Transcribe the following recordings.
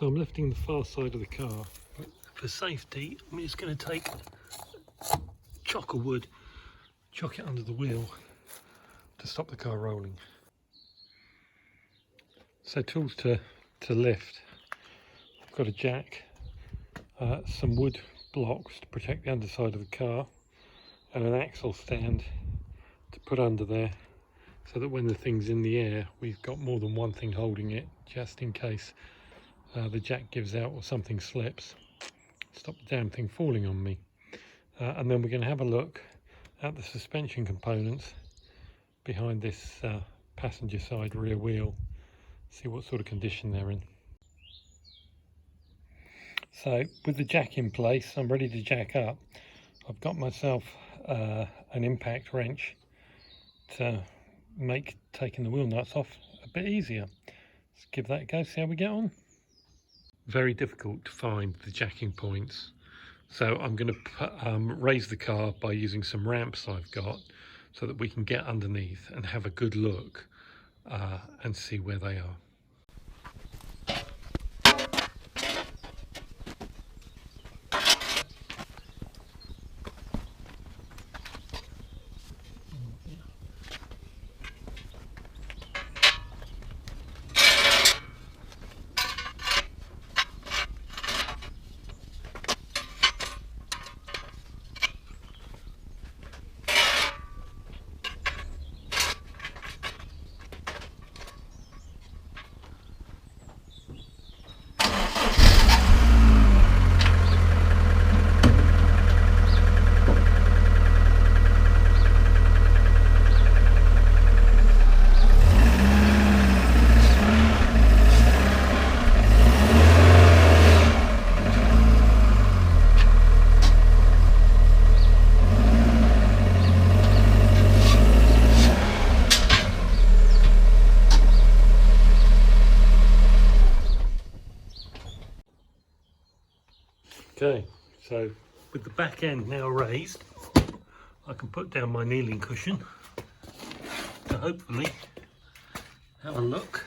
So I'm lifting the far side of the car. For safety, I'm just going to take a chock of wood, chock it under the wheel to stop the car rolling. So tools to lift. I've got a jack, some wood blocks to protect the underside of the car, and an axle stand to put under there so that when the thing's in the air we've got more than one thing holding it, just in case the jack gives out or something slips. Stop the damn thing falling on me. And then we're going to have a look at the suspension components behind this passenger side rear wheel, see what sort of condition they're in. So with the jack in place, I'm ready to jack up. I've got myself an impact wrench to make taking the wheel nuts off a bit easier. Let's give that a go, see how we get on. Very difficult to find the jacking points, so I'm going to raise the car by using some ramps I've got so that we can get underneath and have a good look and see where they are. Okay, so with the back end now raised, I can put down my kneeling cushion to hopefully have a look.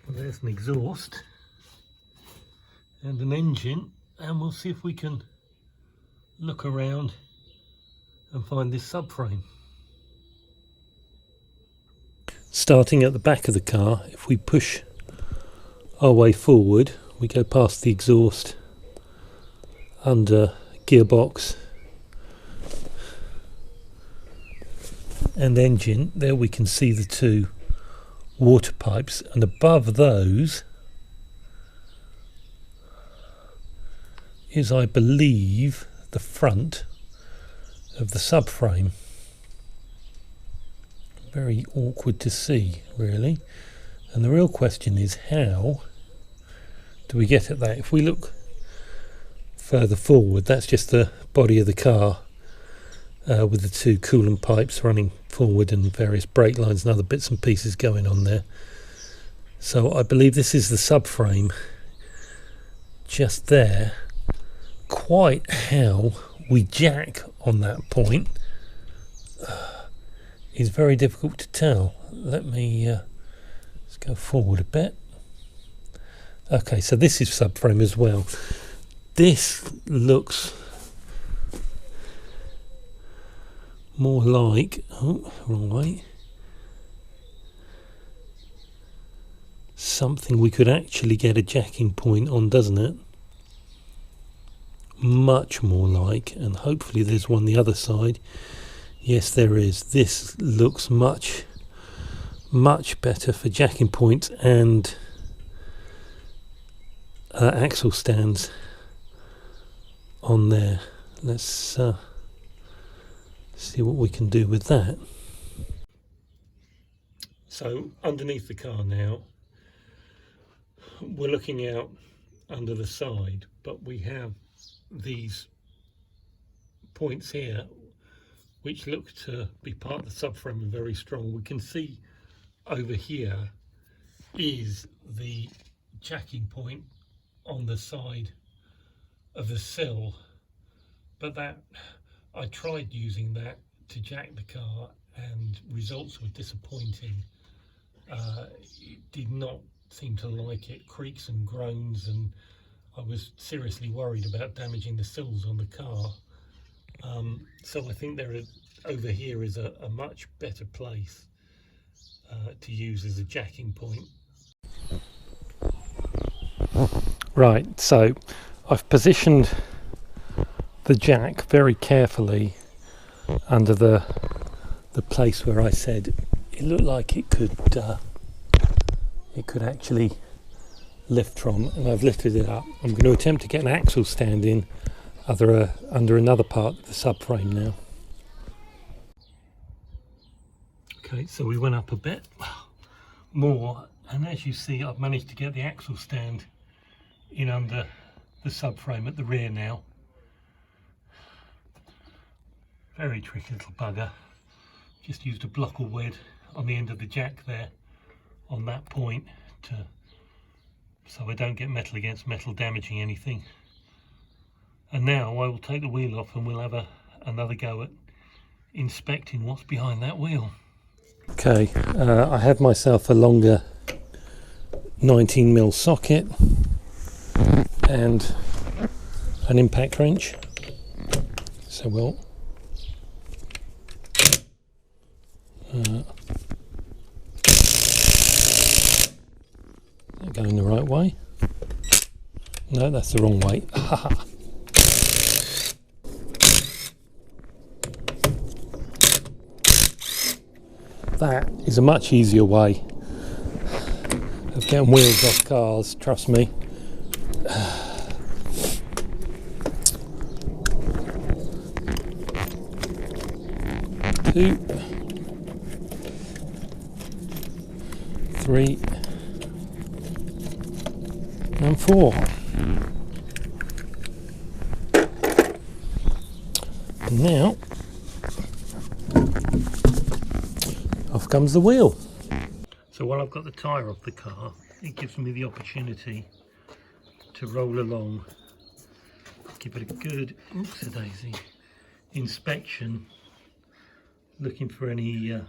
Well, there's an exhaust and an engine, and we'll see if we can look around and find this subframe. Starting at the back of the car, if we push our way forward, we go past the exhaust, under gearbox and engine. There we can see the two water pipes, and above those is, I believe, the front of the subframe. Very awkward to see, really, and the real question is, how do we get at that? If we look further forward, that's just the body of the car with the two coolant pipes running forward and various brake lines and other bits and pieces going on there. So I believe this is the subframe just there. Quite how we jack on that point is very difficult to tell. Let me let's go forward a bit. Okay, so this is subframe as well. This looks more like, oh, wrong way, something we could actually get a jacking point on, doesn't it? Much more like, and hopefully there's one the other side. Yes, there is. This looks much better for jacking points and axle stands on there. Let's see what we can do with that. So underneath the car now, we're looking out under the side, but we have these points here which look to be part of the subframe and very strong. We can see over here is the jacking point on the side of the sill, but that I tried using that to jack the car and results were disappointing. It did not seem to like it, creaks and groans, and I was seriously worried about damaging the sills on the car. So I think over here is a much better place to use as a jacking point. Right, so I've positioned the jack very carefully under the place where I said it looked like it could actually lift from, and I've lifted it up. I'm going to attempt to get an axle stand in under another part of the subframe now. Okay, so we went up a bit more, and as you see, I've managed to get the axle stand in under the subframe at the rear now. Very tricky little bugger. Just used a block of wood on the end of the jack there, on that point, so I don't get metal against metal damaging anything. And now I will take the wheel off and we'll have another go at inspecting what's behind that wheel. Okay, I have myself a longer 19mm socket and an impact wrench, so we'll going the right way? No, that's the wrong way. That is a much easier way of getting wheels off cars, trust me. 2, 3 and 4. And now off comes the wheel. So while I've got the tyre off the car, it gives me the opportunity to roll along, give it a good oopsie-daisy inspection, looking for anything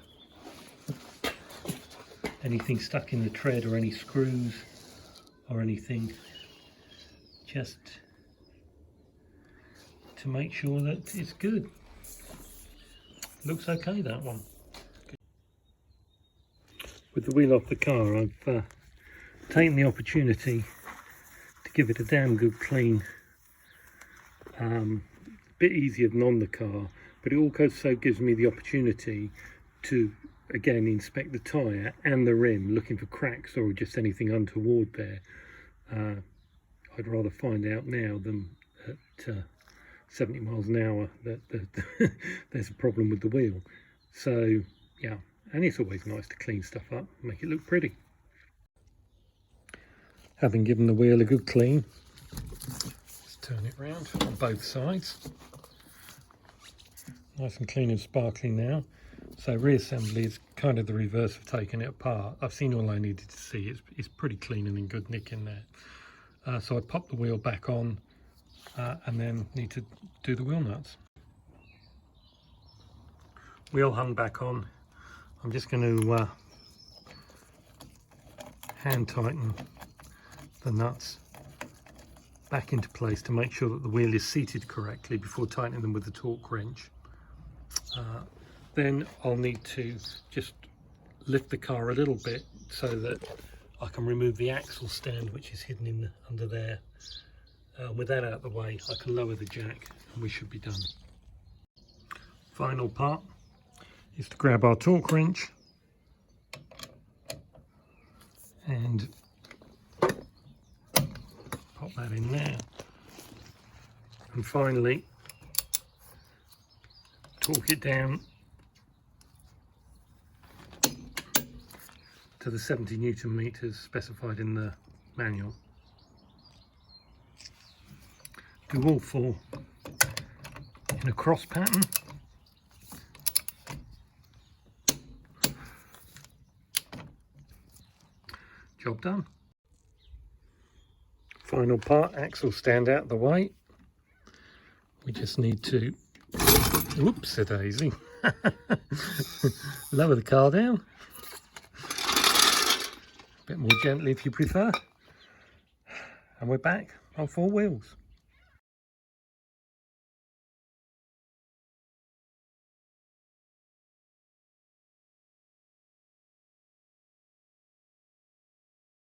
stuck in the tread or any screws or anything, just to make sure that it's good. Looks okay, that one. With the wheel off the car, I've taken the opportunity to give it a damn good clean. Bit easier than on the car, but it also gives me the opportunity to again inspect the tyre and the rim, looking for cracks or just anything untoward there. I'd rather find out now than at 70 miles an hour that there's a problem with the wheel. So yeah, and it's always nice to clean stuff up, make it look pretty. Having given the wheel a good clean, let's turn it round on both sides. Nice and clean and sparkling now. So reassembly is kind of the reverse of taking it apart. I've seen all I needed to see. It's pretty clean and in good nick in there. So I pop the wheel back on and then need to do the wheel nuts. Wheel hung back on. I'm just going to hand tighten the nuts back into place to make sure that the wheel is seated correctly before tightening them with the torque wrench. Then I'll need to just lift the car a little bit so that I can remove the axle stand, which is hidden under there. With that out of the way, I can lower the jack and we should be done. Final part is to grab our torque wrench and pop that in there, and finally torque it down to the 70 Newton meters specified in the manual. Do all four in a cross pattern. Job done. Final part, axle stand out the way. We just need to, whoops-a-daisy, lower the car down. a bit more gently if you prefer. And we're back on 4 wheels.